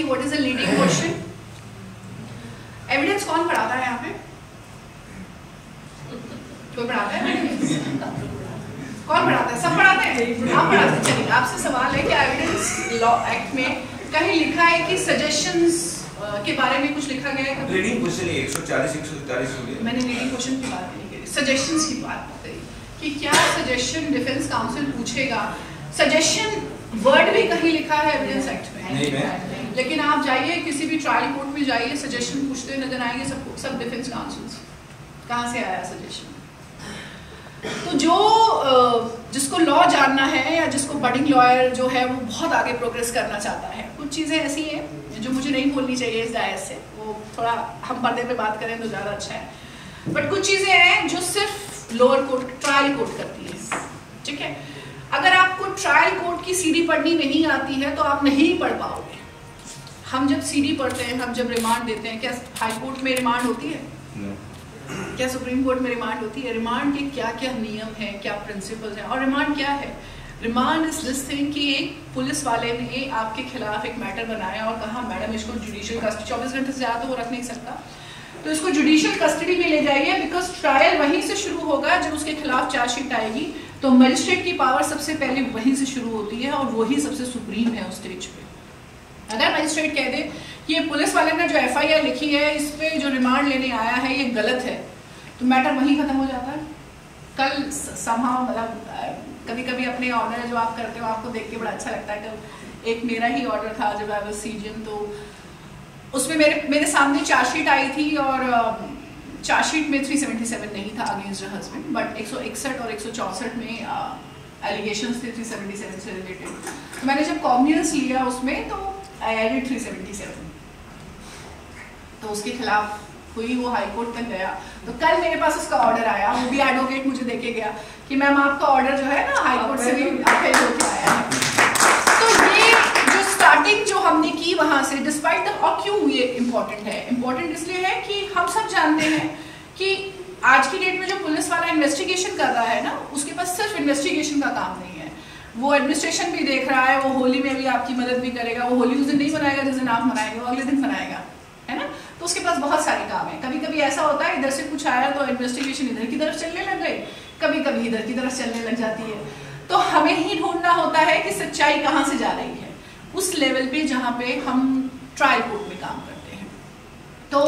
What is the leading question? Evidence कौन पढ़ाता है यहाँ पे? कोई पढ़ाता है? कौन पढ़ाता है? सब पढ़ाते हैं? आप पढ़ाते हैं? चलिए, आपसे सवाल है कि एविडेंस लॉ एक्ट में कहीं लिखा है कि सजेशंस के बारे में कुछ लिखा गया है? लीडिंग क्वेश्चन 140 143 हो गया। मैंने लीडिंग क्वेश्चन की बात नहीं करी, सजेशंस की बात करी कि क्या सजेशन डिफेंस काउंसिल पूछेगा। सजेशन वर्ड भी कहीं लिखा है एविडेंस एक्ट में? नहीं है। लेकिन आप जाइए किसी भी ट्रायल कोर्ट में जाइए, सजेशन पूछते नजर आएंगे सब डिफेंस काउंसिल से। कहाँ से आया सजेशन? तो जिसको लॉ जानना है या जिसको बडिंग लॉयर जो है वो बहुत आगे प्रोग्रेस करना चाहता है, कुछ चीज़ें ऐसी हैं जो मुझे नहीं बोलनी चाहिए इस डायस से, वो थोड़ा हम पर्दे पे बात करें तो ज़्यादा अच्छा है। बट कुछ चीज़ें हैं जो सिर्फ लोअर कोर्ट ट्रायल कोर्ट करती है, ठीक है? अगर आपको ट्रायल कोर्ट की सीडी पढ़नी नहीं आती है तो आप नहीं पढ़ पाओगे। हम जब सीडी पढ़ते हैं, हम जब रिमांड देते हैं, क्या हाई कोर्ट में रिमांड होती है? क्या सुप्रीम कोर्ट में रिमांड होती है? रिमांड के क्या क्या नियम हैं, क्या प्रिंसिपल्स हैं? और रिमांड क्या है? रिमांड इज दिस थिंग कि एक पुलिस वाले ने आपके खिलाफ एक मैटर बनाया और कहा मैडम इसको जुडिशियल कस्टडी, 24 घंटे से ज़्यादा तो वो रख नहीं सकता, तो इसको जुडिशियल कस्टडी में ले जाइए, बिकॉज ट्रायल वहीं से शुरू होगा जब उसके खिलाफ चार्जशीट आएगी। तो मजिस्ट्रेट की पावर सबसे पहले वहीं से शुरू होती है और वही सबसे सुप्रीम है उस स्टेज पे। अगर मजिस्ट्रेट कह दे कि ये पुलिस वाले ने जो FIR लिखी है, इस पे जो रिमांड लेने आया है ये गलत है, तो मैटर वहीं खत्म हो जाता है। कल somehow मतलब कभी कभी अपने ऑर्डर जो आप करते हो आपको देख के बड़ा अच्छा लगता है। कल एक मेरा ही ऑर्डर था जब आई वाज सीजन, तो उसमें मेरे सामने चार्जशीट आई थी और चार्जशीट में 377 नहीं था अगेंस्ट द हस्बैंड, बट 161 और 164 में एलिगेशंस थे 377 से रिलेटेड। तो मैंने जब कॉग्निजेंस लिया उसमें तो आई एडेड 377, तो उसके खिलाफ हुई, वो हाई कोर्ट तक गया। तो कल मेरे पास उसका ऑर्डर आया, वो भी एडवोकेट मुझे देके गया कि मैम आपका ऑर्डर जो है ना हाई कोर्ट से भी अपील होके आया है। तो ये जो स्टार्टिंग जो हमने की वहां से डिस्पाइट द, और क्यों ये इम्पोर्टेंट है? इम्पोर्टेंट इसलिए है कि हम सब जानते हैं कि आज की डेट में जो पुलिस वाला इन्वेस्टिगेशन कर रहा है ना, उसके पास सिर्फ इन्वेस्टिगेशन का काम नहीं है, वो एडमिनिस्ट्रेशन भी देख रहा है, वो होली में भी आपकी मदद भी करेगा। वो होली उस दिन नहीं मनाएगा जिस दिन आप मनाएंगे, वो अगले दिन मनाएगा, है ना? तो उसके पास बहुत सारे काम है। कभी कभी ऐसा होता है इधर से कुछ आया तो इन्वेस्टिगेशन इधर की तरफ चलने लग गई, कभी कभी इधर की तरफ चलने लग जाती है। तो हमें ही ढूंढना होता है कि सच्चाई कहाँ से जा रही है, उस लेवल पे जहाँ पे हम ट्रायल कोर्ट में काम करते हैं। तो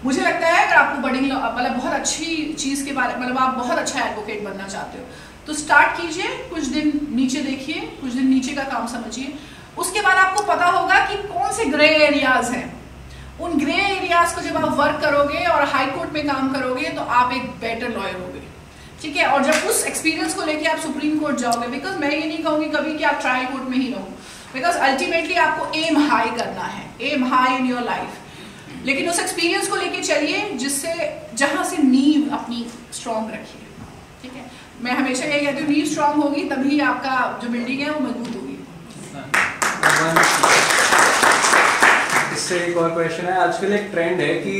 मुझे लगता है अगर आपको बडिंग मतलब बहुत अच्छी चीज़ के बारे मतलब आप बहुत अच्छा एडवोकेट बनना चाहते हो तो स्टार्ट कीजिए, कुछ दिन नीचे देखिए, कुछ दिन नीचे का काम समझिए, उसके बाद आपको पता होगा कि कौन से ग्रे एरियाज हैं। उन ग्रे एरियाज को जब आप वर्क करोगे और हाई कोर्ट में काम करोगे तो आप एक बेटर लॉयर होगे, ठीक है? और जब उस एक्सपीरियंस को लेके आप सुप्रीम कोर्ट जाओगे, बिकॉज मैं ये नहीं कहूँगी कभी कि आप ट्रायल कोर्ट में ही रहो, बिकॉज अल्टीमेटली आपको एम हाई करना है, aim high in your life. लेकिन उस एक्सपीरियंस को लेके चलिए जिससे जहाँ से नींव अपनी स्ट्रॉन्ग रखिए, ठीक है? मैं हमेशा यही कहती हूँ, नींव स्ट्रॉन्ग होगी तभी आपका जो बिल्डिंग है वो मजबूत होगी। इससे एक और क्वेश्चन है, आजकल एक ट्रेंड है कि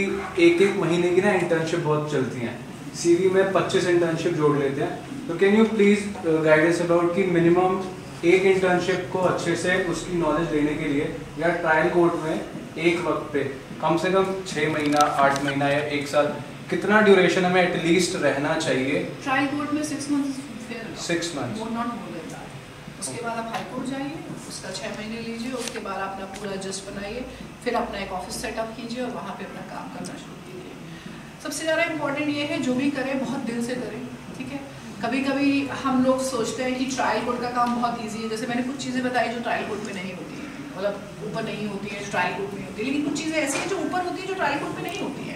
एक महीने की ना इंटर्नशिप बहुत चलती हैं, CV में 25 इंटर्नशिप जोड़ लेते हैं। तो can you please guide us about कि मिनिमम एक इंटर्नशिप को अच्छे से उसकी नॉलेज लेने के लिए या ट्रायल कोर्ट में एक वक्त पे कम से कम 6 महीना 8 महीना या 1 साल कितना ड्यूरेशन हमें एटलीस्ट रहना चाहिए? ट्रायल कोर्ट में 6 months, 6 months, not more than that. उसके बाद आप हाई कोर्ट जाइए, उसका 6 महीने लीजिए, उसके बाद अपना पूरा जस्ट बनाइए, फिर अपना एक ऑफिस सेटअप कीजिए और वहाँ पे अपना काम करना शुरू कीजिए। सबसे ज़्यादा इम्पोर्टेंट ये है जो भी करें बहुत दिल से करें, ठीक है? कभी कभी हम लोग सोचते हैं कि ट्रायल कोर्ट का काम बहुत ईजी है, जैसे मैंने कुछ चीज़ें बताई जो ट्रायल कोर्ट में नहीं होती है, मतलब ऊपर नहीं होती है जो ट्रायल कोर्ट में होती है, लेकिन कुछ चीज़ें ऐसी हैं जो ऊपर होती है जो ट्रायल कोर्ट में नहीं होती है।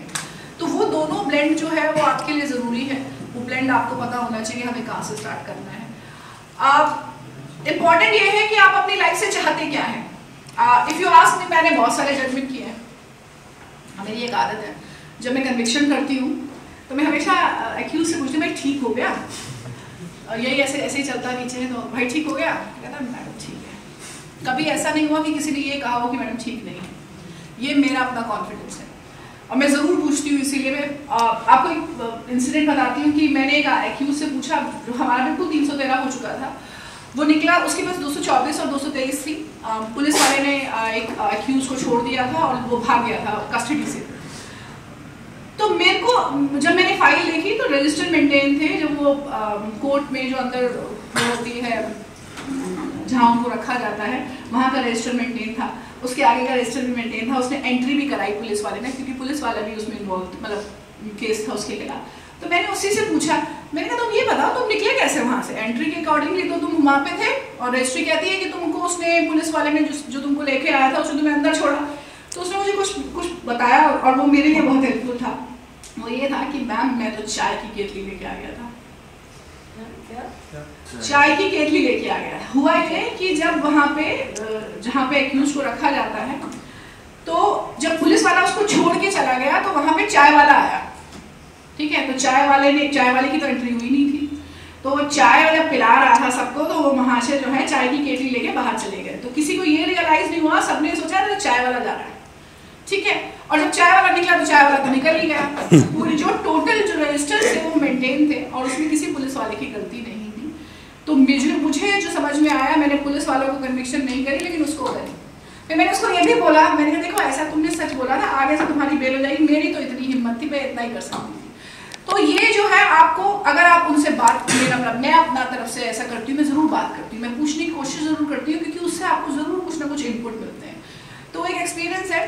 तो वो दोनों ब्लेंड जो है वो आपके लिए ज़रूरी है, वो ब्लेंड आपको पता होना चाहिए हमें कहाँ से स्टार्ट करना है। इम्पॉर्टेंट ये है कि आप अपनी लाइफ से चाहते क्या हैं। इफ़ यू आस्क मी, मैंने बहुत सारे जजमेंट किए हैं। मेरी एक आदत है, जब मैं कन्विक्शन करती हूँ तो मैं हमेशा एक्यूज से पूछती हूँ भाई ठीक हो गया, यही ऐसे ऐसे ही चलता नीचे, तो भाई ठीक हो गया, कहता मैडम ठीक है। कभी ऐसा नहीं हुआ कि किसी ने ये कहा हो कि मैडम ठीक नहीं है। ये मेरा अपना कॉन्फिडेंस है और मैं ज़रूर पूछती हूँ। इसीलिए मैं आपको एक इंसिडेंट बताती हूँ कि मैंने एक एक्यूज से पूछा, जो हमारा बिल्कुल 313 हो चुका था, वो निकला उसके पास 224 और 223 थी। पुलिस वाले ने एक एक्यूज को छोड़ दिया था और वो भाग गया था कस्टडी से। तो मेरे को जब मैंने फाइल देखी तो रजिस्टर मेंटेन थे, जब वो कोर्ट में जो अंदर होती है जहाँ उनको रखा जाता है वहाँ का रजिस्टर मेंटेन था, उसके आगे का रजिस्टर भी मेंटेन था। उसने एंट्री भी कराई पुलिस वाले ने, क्योंकि पुलिस वाला भी उसमें इन्वॉल्व, मतलब केस था उसके खिलाफ। तो मैंने उसी से पूछा, मैंने कहा तुम ये बताओ तुम निकले कैसे वहाँ से? एंट्री के अकॉर्डिंगली तो तुम वहाँ पे थे और रजिस्ट्री कहती है कि तुमको उसने, पुलिस वाले ने जो तुमको लेके आया था उसने तुम्हें अंदर छोड़ा। तो उसने मुझे कुछ बताया और वो मेरे लिए बहुत हेल्पफुल था। वो ये था कि मैम मैं तो चाय की केतली लेके आ गया था। चाय की केतली लेके आ गया। हुआ ये कि जब वहाँ पे जहाँ पे एक्यूज को रखा जाता है, तो जब पुलिस वाला उसको छोड़ के चला गया तो वहाँ पे चाय वाला आया, ठीक है। तो चाय वाले की तो एंट्री हुई नहीं थी, तो वो चाय वाला पिला रहा था सबको, तो वो वहाँ से जो है चाय की केतली लेके बाहर चले गए। तो किसी को ये रियलाइज नहीं हुआ, सबने सोचा था चाय वाला जा रहा है, ठीक है। और जब चाय वाला निकला तो चाय वाला तो निकल ही गया। पूरे जो टोटल जो रजिस्टर थे वो मेंटेन थे और उसमें किसी पुलिस वाले की गलती नहीं थी। तो मुझे जो समझ में आया, मैंने पुलिस वालों को कन्विक्शन नहीं करी लेकिन उसको करी। फिर मैंने उसको ये भी बोला, मैंने कहा देखो ऐसा तुमने सच बोला था, आगे से तुम्हारी बेल हो जाएगी, मेरी तो इतनी हिम्मत थी, मैं इतना ही कर सकती थी। तो ये जो है आपको, अगर आप उनसे बात, मैं अपना तरफ से ऐसा करती हूँ, मैं जरूर बात करती हूँ, मैं पूछने की कोशिश जरूर करती हूँ, क्योंकि उससे आपको जरूर कुछ ना कुछ इनपुट मिलते हैं। तो एक एक्सपीरियंस है।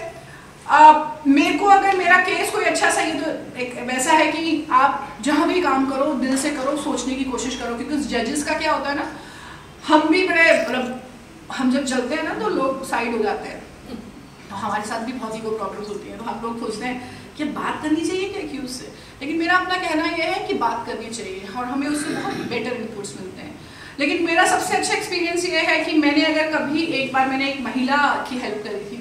मेरे को अगर मेरा केस कोई अच्छा सा, ये तो एक वैसा है कि आप जहाँ भी काम करो दिल से करो, सोचने की कोशिश करो, क्योंकि जजेस का क्या होता है ना, हम भी बड़े, मतलब हम जब चलते हैं ना तो लोग साइड हो जाते हैं, तो हमारे साथ भी बहुत ही कोई प्रॉब्लम्स होती हैं, तो हम लोग सोचते हैं कि बात करनी चाहिए क्या एक्यूज से। लेकिन मेरा अपना कहना यह है कि बात करनी चाहिए और हमें उससे बहुत बेटर इनपुट्स मिलते हैं। लेकिन मेरा सबसे अच्छा एक्सपीरियंस ये है कि मैंने अगर कभी, एक बार मैंने एक महिला की हेल्प करी थी